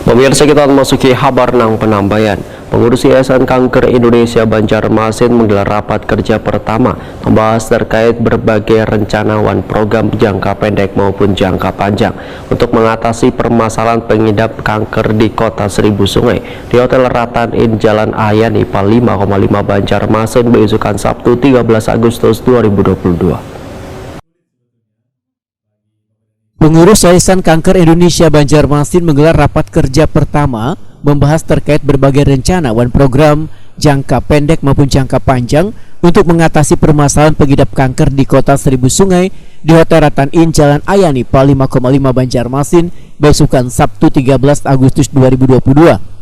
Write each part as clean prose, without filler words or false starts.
Pemirsa, kita memasuki kabar nang penambahan. Pengurus Yayasan Kanker Indonesia Banjarmasin menggelar rapat kerja pertama membahas terkait berbagai rencana dan program jangka pendek maupun jangka panjang untuk mengatasi permasalahan pengidap kanker di Kota Seribu Sungai di Hotel Ratan Inn Jalan Ayan IPA 5,5 Banjarmasin beisukan Sabtu 13 Agustus 2022. Pengurus Yayasan Kanker Indonesia Banjarmasin menggelar rapat kerja pertama membahas terkait berbagai rencana dan program jangka pendek maupun jangka panjang untuk mengatasi permasalahan pengidap kanker di Kota Seribu Sungai di Hotel Ratan Inn Jalan Ayan IPA 5,5 Banjarmasin besukan Sabtu 13 Agustus 2022.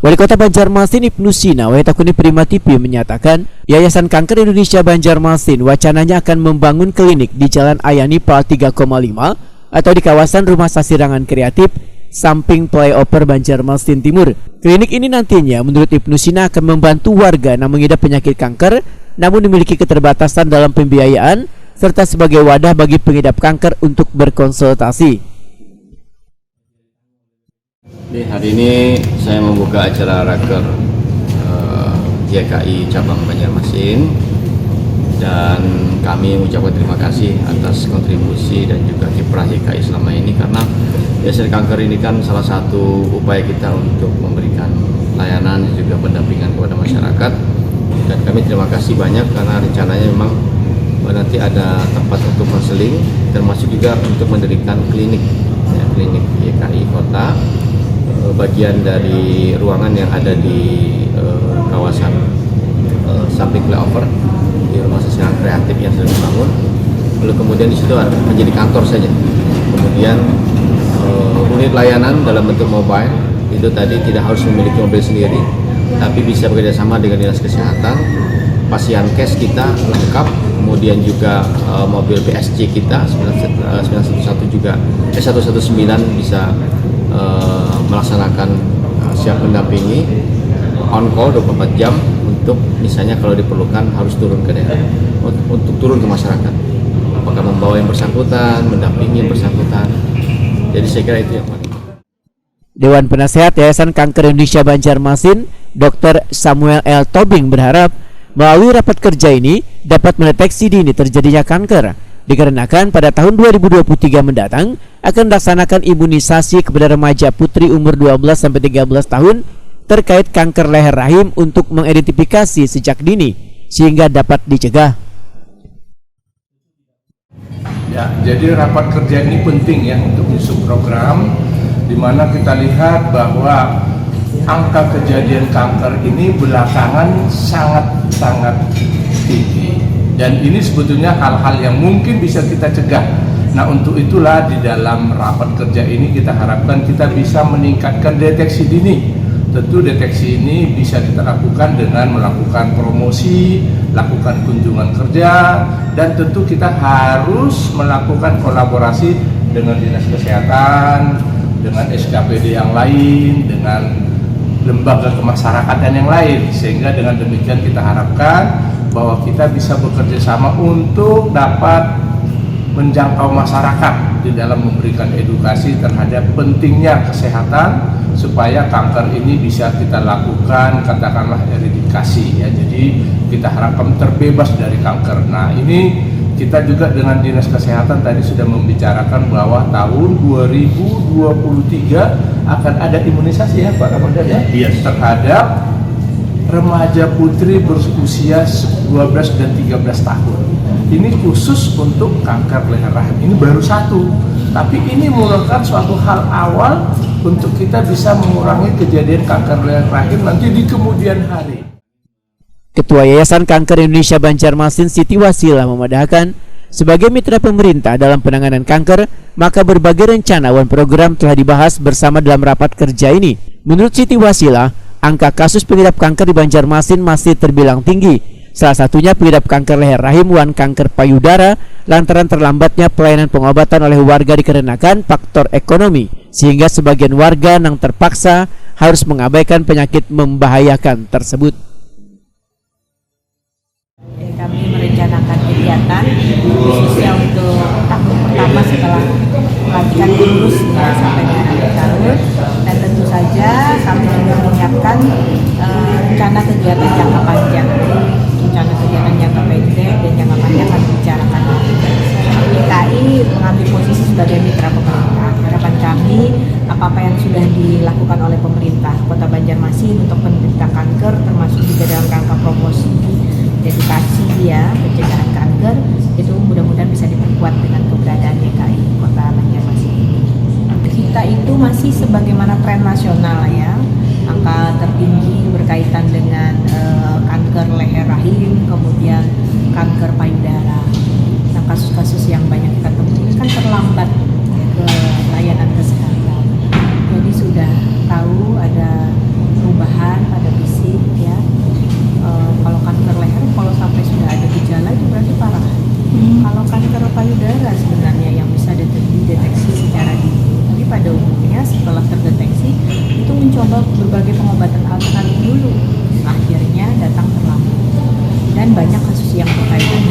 Wali Kota Banjarmasin Ibnu Sina Waitakuni Prima TV menyatakan Yayasan Kanker Indonesia Banjarmasin wacananya akan membangun klinik di Jalan Ayan IPA 3,5 atau di kawasan Rumah Sasirangan Kreatif samping Flyover Banjarmasin Timur. Klinik ini nantinya menurut Ibnu Sina akan membantu warga yang mengidap penyakit kanker namun memiliki keterbatasan dalam pembiayaan serta sebagai wadah bagi pengidap kanker untuk berkonsultasi. Hari ini saya membuka acara raker GKI Cabang Banjarmasin dan kami mengucapkan terima kasih atas kontribusi dan juga kiprah YKI selama ini, karena Yayasan Kanker ini kan salah satu upaya kita untuk memberikan layanan dan juga pendampingan kepada masyarakat, dan kami terima kasih banyak karena rencananya memang nanti ada tempat untuk konseling termasuk juga untuk mendirikan klinik ya, klinik YKI Kota, bagian dari ruangan yang ada di kawasan samping Flyover di Rumah Sasirangan Kreatif yang sudah dibangun. Lalu kemudian di situ menjadi kantor saja. Kemudian unit layanan dalam bentuk mobile itu tadi tidak harus memiliki mobil sendiri, tapi bisa bekerjasama dengan dinas kesehatan. Pasienkes kita lengkap, kemudian juga mobil PSG kita 911 juga 119 bisa melaksanakan siap mendampingi on call 24 jam untuk misalnya kalau diperlukan harus turun ke daerah untuk turun ke masyarakat, apakah membawa yang bersangkutan, mendampingi yang bersangkutan. Jadi saya kira itu yang paling. Dewan Penasehat Yayasan Kanker Indonesia Banjarmasin Dr. Samuel L. Tobing berharap melalui rapat kerja ini dapat mendeteksi dini terjadinya kanker, dikarenakan pada tahun 2023 mendatang akan dilaksanakan imunisasi kepada remaja putri umur 12-13 tahun terkait kanker leher rahim untuk mengidentifikasi sejak dini sehingga dapat dicegah. Ya, jadi rapat kerja ini penting ya untuk menyusun program di mana kita lihat bahwa angka kejadian kanker ini belakangan sangat tinggi, dan ini sebetulnya hal-hal yang mungkin bisa kita cegah. Nah, untuk itulah di dalam rapat kerja ini kita harapkan kita bisa meningkatkan deteksi dini. Tentu deteksi ini bisa kita lakukan dengan melakukan promosi, lakukan kunjungan kerja, dan tentu kita harus melakukan kolaborasi dengan dinas kesehatan, dengan SKPD yang lain, dengan lembaga kemasyarakatan yang lain, sehingga dengan demikian kita harapkan bahwa kita bisa bekerja sama untuk dapat menjangkau masyarakat di dalam memberikan edukasi terhadap pentingnya kesehatan supaya kanker ini bisa kita lakukan katakanlah eradikasi ya. Jadi kita harapkan terbebas dari kanker. Nah, ini kita juga dengan dinas kesehatan tadi sudah membicarakan bahwa tahun 2023 akan ada imunisasi ya Pak Ramadan ya, yes, terhadap remaja putri berusia 12 dan 13 tahun. Ini khusus untuk kanker leher rahim. Ini baru satu, tapi ini merupakan suatu hal awal untuk kita bisa mengurangi kejadian kanker leher rahim nanti di kemudian hari. Ketua Yayasan Kanker Indonesia Banjarmasin Siti Wasila memadahkan sebagai mitra pemerintah dalam penanganan kanker, maka berbagai rencana dan program telah dibahas bersama dalam rapat kerja ini. Menurut Siti Wasila, angka kasus pengidap kanker di Banjarmasin masih terbilang tinggi. Salah satunya pengidap kanker leher rahim dan kanker payudara lantaran terlambatnya pelayanan pengobatan oleh warga dikarenakan faktor ekonomi, sehingga sebagian warga yang terpaksa harus mengabaikan penyakit membahayakan tersebut. Kami merencanakan kegiatan khususnya untuk tahun pertama setelah pelantikan pengurus sampai dengan tahun, dan tentu saja kami juga menyiapkan rencana kegiatan jangka panjang. Rencana kegiatan jangka pendek dan jangka panjang kami bicarakan. DKI mengambil posisi sebagai mitra pemerintah. Harapan kami apa-apa yang sudah dilakukan oleh pemerintah Kota Banjarmasin untuk penderita kanker, termasuk juga dalam rangka promosi edukasi ya pencegahan kanker, itu mudah-mudahan bisa diperkuat dengan keberadaan DKI Kota Banjarmasin ini. Kita itu masih sebagaimana tren nasional ya, angka tertinggi berkaitan dengan kanker leher rahim, kemudian kanker payudara. Nah, kasus-kasus yang banyak kita temui kan terlambat ke layanan kesehatan. Jadi sudah tahu ada perubahan pada fisik ya. Kalau kanker leher, kalau sampai sudah ada gejala itu berarti parah. Kalau kanker payudara sebenarnya yang bisa dideteksi secara dini, tapi pada umumnya setelah terdeteksi itu mencoba berbagai pengobatan alternatif dulu, akhirnya datang terlambat. Dan banyak kasus yang berkaitan